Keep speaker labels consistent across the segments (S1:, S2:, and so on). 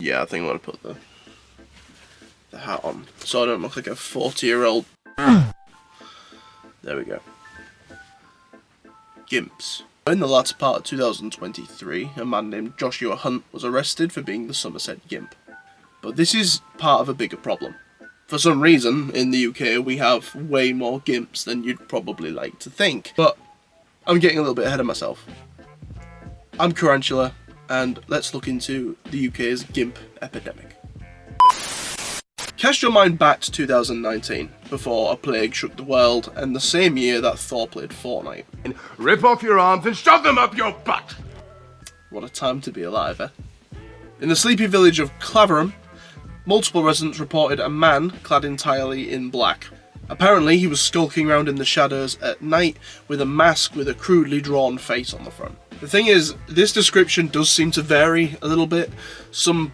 S1: Yeah, I think I'm gonna put the hat on so I don't look like a 40-year-old. There we go. Gimps. In the latter part of 2023, a man named Joshua Hunt was arrested for being the Somerset Gimp. But this is part of a bigger problem. For some reason, in the UK, we have way more Gimps than you'd probably like to think. But I'm getting a little bit ahead of myself. I'm KYRANTULA, and let's look into the UK's Gimp epidemic. Cast your mind back to 2019, before a plague shook the world, and the same year that Thor played Fortnite.
S2: Rip off your arms and shove them up your butt!
S1: What a time to be alive, eh? In the sleepy village of Clavering, multiple residents reported a man clad entirely in black. Apparently, he was skulking around in the shadows at night with a mask with a crudely drawn face on the front. The thing is, this description does seem to vary a little bit. Some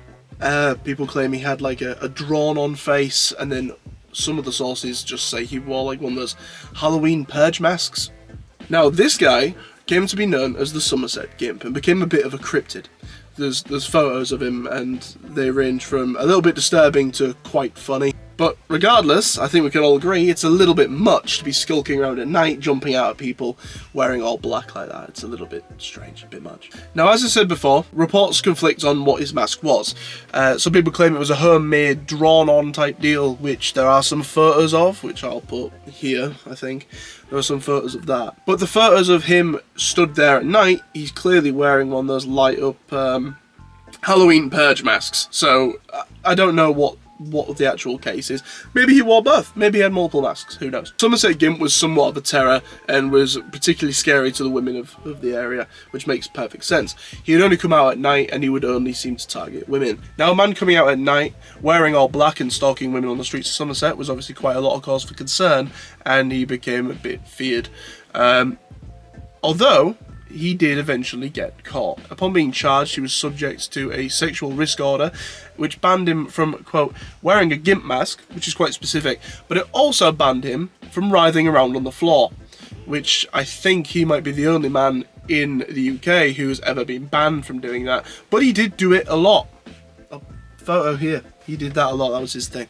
S1: people claim he had like a drawn-on face, and then some of the sources just say he wore like one of those Halloween purge masks. Now, this guy came to be known as the Somerset Gimp and became a bit of a cryptid. There's photos of him, and they range from a little bit disturbing to quite funny. But regardless, I think we can all agree it's a little bit much to be skulking around at night, jumping out at people, wearing all black like that. It's a little bit strange, a bit much. Now, as I said before, reports conflict on what his mask was. Some people claim it was a homemade, drawn-on type deal, which there are some photos of, which I'll put here, I think. There are some photos of that. But the photos of him stood there at night, he's clearly wearing one of those light-up Halloween purge masks. So, I don't know what the actual case is. Maybe he wore both. Maybe he had multiple masks. Who knows? Somerset Gimp was somewhat of a terror and was particularly scary to the women of the area, which makes perfect sense. He would only come out at night and he would only seem to target women. Now, a man coming out at night, wearing all black and stalking women on the streets of Somerset was obviously quite a lot of cause for concern, and he became a bit feared. Although he did eventually get caught. Upon being charged, he was subject to a sexual risk order, which banned him from, quote, wearing a gimp mask, which is quite specific, but it also banned him from writhing around on the floor, which I think he might be the only man in the UK who has ever been banned from doing that, but he did do it a lot. A photo here, he did that a lot, that was his thing.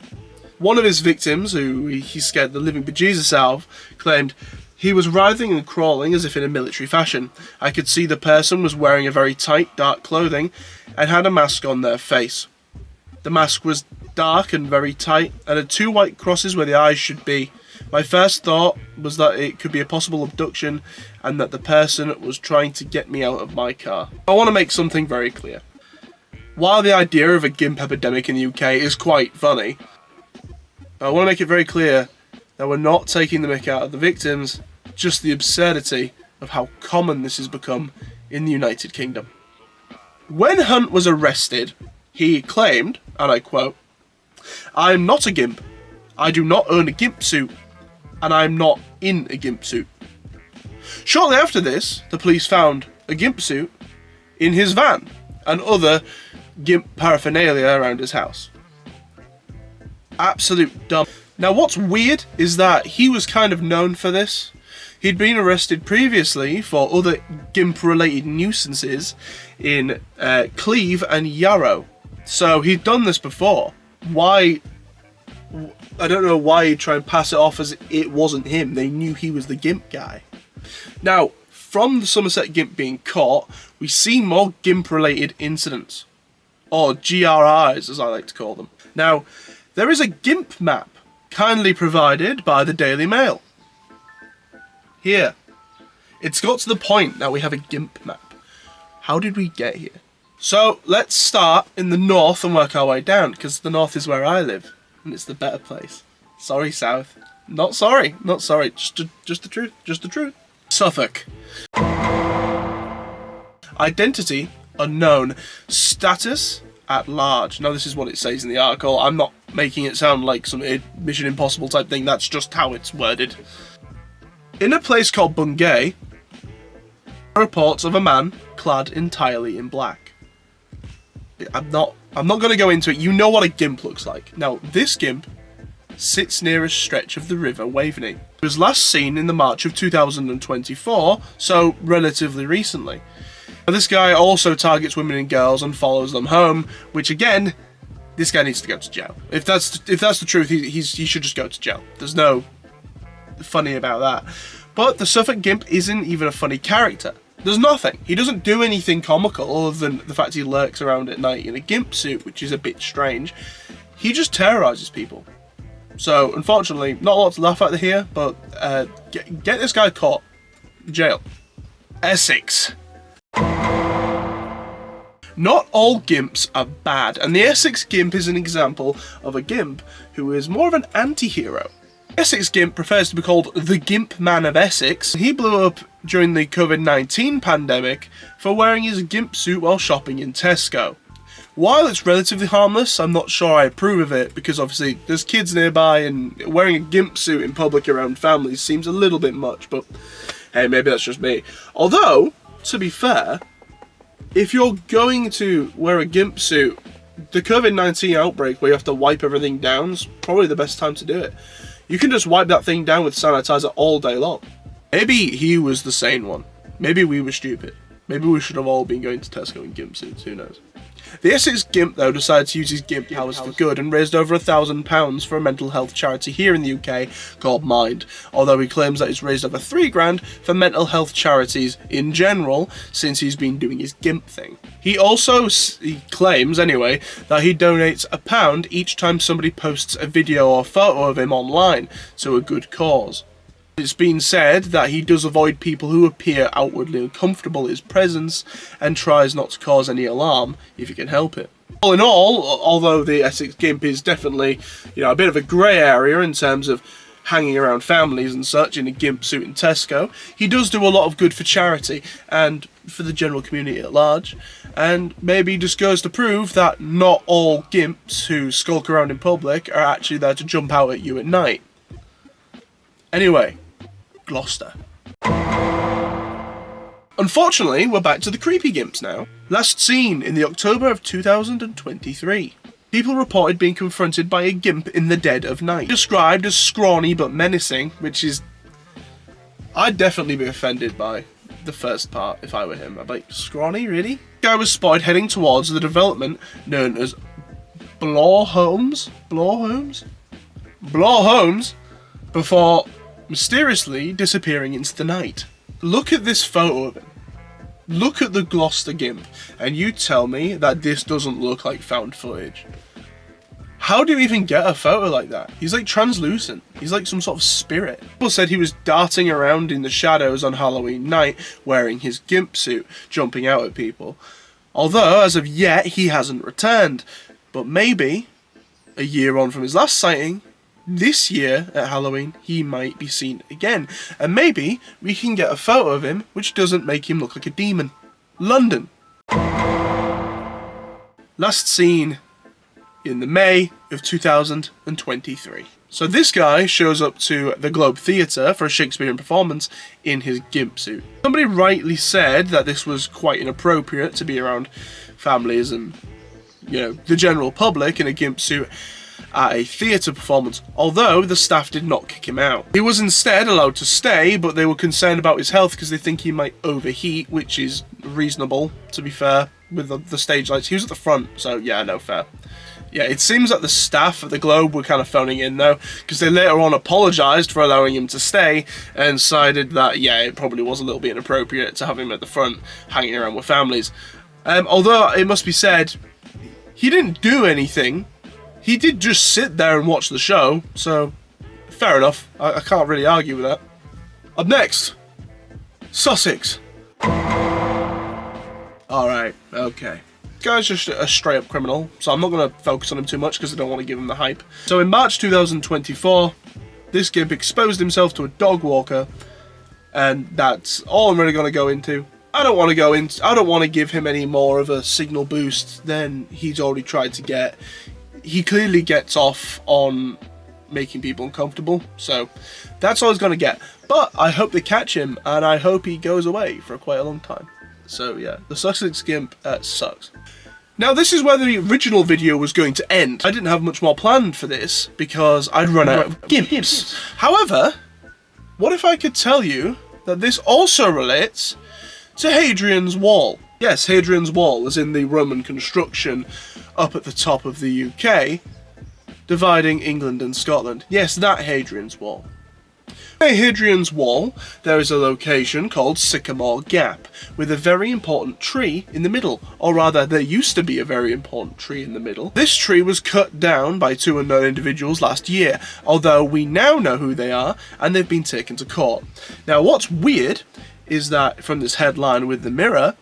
S1: One of his victims, who he scared the living bejesus out of, claimed, "He was writhing and crawling as if in a military fashion. I could see the person was wearing a very tight, dark clothing and had a mask on their face. The mask was dark and very tight and had two white crosses where the eyes should be. My first thought was that it could be a possible abduction and that the person was trying to get me out of my car." I want to make something very clear. While the idea of a gimp epidemic in the UK is quite funny, I want to make it very clear that we're not taking the mick out of the victims, just the absurdity of how common this has become in the United Kingdom. When Hunt was arrested, he claimed, and I quote, "I am not a gimp. I do not own a gimp suit, and I am not in a gimp suit." Shortly after this, the police found a gimp suit in his van and other gimp paraphernalia around his house. Absolute dumb. Now, what's weird is that he was kind of known for this. He'd been arrested previously for other gimp-related nuisances in Cleve and Yarrow. So he'd done this before. Why? I don't know why he'd try and pass it off as it wasn't him. They knew he was the gimp guy. Now, from the Somerset Gimp being caught, we see more gimp-related incidents. Or GRIs, as I like to call them. Now, there is a gimp map kindly provided by the Daily Mail. Here. It's got to the point that we have a gimp map. How did we get here? So, let's start in the north and work our way down, because the north is where I live, and it's the better place. Sorry, south. Not sorry, just the truth, just the truth. Suffolk. Identity unknown. Status at large. Now, this is what it says in the article. I'm not making it sound like some Mission Impossible type thing. That's just how it's worded. In a place called Bungay, reports of a man clad entirely in black. I'm not going to go into it. You know what a gimp looks like. Now, this gimp sits near a stretch of the River Waveney. It was last seen in the March of 2024, so relatively recently. This guy also targets women and girls and follows them home, which again, this guy needs to go to jail. If that's the truth, he should just go to jail. There's no funny about that. But the Suffolk Gimp isn't even a funny character. There's nothing. He doesn't do anything comical other than the fact he lurks around at night in a gimp suit, which is a bit strange. He just terrorizes people. So, unfortunately, not a lot to laugh at here, but get this guy caught. Jail. Essex. Not all gimps are bad, and the Essex Gimp is an example of a gimp who is more of an anti-hero. Essex Gimp prefers to be called the Gimp Man of Essex. He blew up during the COVID-19 pandemic for wearing his gimp suit while shopping in Tesco. While it's relatively harmless, I'm not sure I approve of it, because obviously there's kids nearby and wearing a gimp suit in public around families seems a little bit much, but hey, maybe that's just me. Although, to be fair, if you're going to wear a gimp suit, the COVID-19 outbreak where you have to wipe everything down is probably the best time to do it. You can just wipe that thing down with sanitizer all day long. Maybe he was the sane one. Maybe we were stupid. Maybe we should have all been going to Tesco in gimp suits, who knows. The Essex Gimp, though, decided to use his gimp powers for good and raised over £1,000 for a mental health charity here in the UK called Mind, although he claims that he's raised over £3,000 for mental health charities in general since he's been doing his gimp thing. He also claims, anyway, that he donates £1 each time somebody posts a video or photo of him online to a good cause. It's been said that he does avoid people who appear outwardly uncomfortable in his presence and tries not to cause any alarm if he can help it. All in all, although the Essex Gimp is definitely, a bit of a grey area in terms of hanging around families and such in a gimp suit in Tesco, he does do a lot of good for charity and for the general community at large, and maybe just goes to prove that not all gimps who skulk around in public are actually there to jump out at you at night. Anyway, Gloucester. Unfortunately, we're back to the creepy gimps now. Last seen in the October of 2023. People reported being confronted by a gimp in the dead of night. Described as scrawny but menacing, which is... I'd definitely be offended by the first part if I were him. I'd be like, scrawny, really? The guy was spotted heading towards the development known as Blawhomes before mysteriously disappearing into the night. Look at this photo of him. Look at the Gloucester Gimp, and you tell me that this doesn't look like found footage. How do you even get a photo like that? He's like translucent. He's like some sort of spirit. People said he was darting around in the shadows on Halloween night wearing his gimp suit, jumping out at people. Although, as of yet, he hasn't returned. But maybe, a year on from his last sighting, this year at Halloween, he might be seen again, and maybe we can get a photo of him which doesn't make him look like a demon. London. Last seen in the May of 2023. So this guy shows up to the Globe Theatre for a Shakespearean performance in his gimp suit. Somebody rightly said that this was quite inappropriate to be around families and, the general public in a gimp suit at a theatre performance, although the staff did not kick him out. He was instead allowed to stay, but they were concerned about his health because they think he might overheat, which is reasonable, to be fair, with the stage lights. He was at the front, so yeah, no, fair. Yeah, it seems that the staff at the Globe were kind of phoning in though, because they later on apologised for allowing him to stay and decided that, yeah, it probably was a little bit inappropriate to have him at the front hanging around with families. Although it must be said, he didn't do anything. He did just sit there and watch the show, so fair enough. I can't really argue with that. Up next, Sussex. Alright, okay. This guy's just a straight up criminal, so I'm not going to focus on him too much because I don't want to give him the hype. So in March 2024, this gimp exposed himself to a dog walker, and that's all I'm really going to go into. I don't want to give him any more of a signal boost than he's already tried to get. He clearly gets off on making people uncomfortable, so that's all he's going to get. But I hope they catch him, and I hope he goes away for quite a long time. So yeah, the Sussex Gimp sucks. Now this is where the original video was going to end. I didn't have much more planned for this, because I'd run out of gimps. However, what if I could tell you that this also relates to Hadrian's Wall? Yes, Hadrian's Wall, as in the Roman construction up at the top of the UK, dividing England and Scotland. Yes, that Hadrian's Wall. Near Hadrian's Wall, there is a location called Sycamore Gap, with a very important tree in the middle, or rather, there used to be a very important tree in the middle. This tree was cut down by 2 unknown individuals last year, although we now know who they are, and they've been taken to court. Now, what's weird is that from this headline with the Mirror,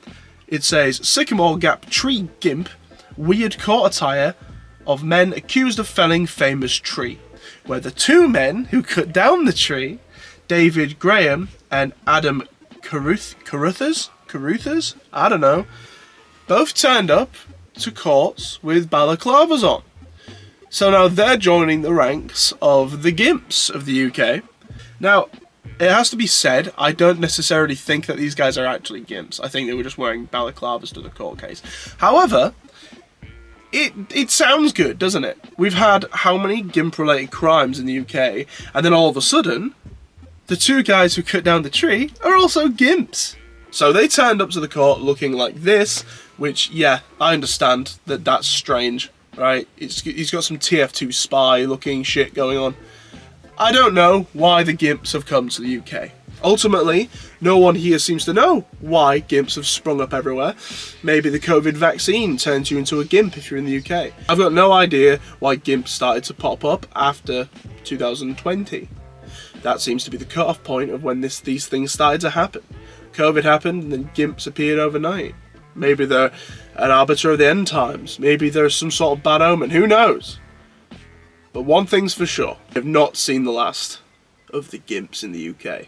S1: it says, Sycamore Gap Tree Gimp, weird court attire of men accused of felling famous tree, where the 2 men who cut down the tree, David Graham and Adam Caruthers, I don't know, both turned up to courts with balaclavas on. So now they're joining the ranks of the Gimps of the UK. Now, it has to be said, I don't necessarily think that these guys are actually Gimps. I think they were just wearing balaclavas to the court case. However, it sounds good, doesn't it? We've had how many Gimp-related crimes in the UK, and then all of a sudden, the 2 guys who cut down the tree are also Gimps. So they turned up to the court looking like this, which, yeah, I understand that that's strange, right? He's got some TF2 spy looking shit going on. I don't know why the Gimps have come to the UK. Ultimately, no one here seems to know why Gimps have sprung up everywhere. Maybe the COVID vaccine turns you into a Gimp if you're in the UK. I've got no idea why Gimps started to pop up after 2020. That seems to be the cut-off point of when these things started to happen. COVID happened and then Gimps appeared overnight. Maybe they're an arbiter of the end times. Maybe there's some sort of bad omen. Who knows? But one thing's for sure. I've not seen the last of the Gimps in the UK.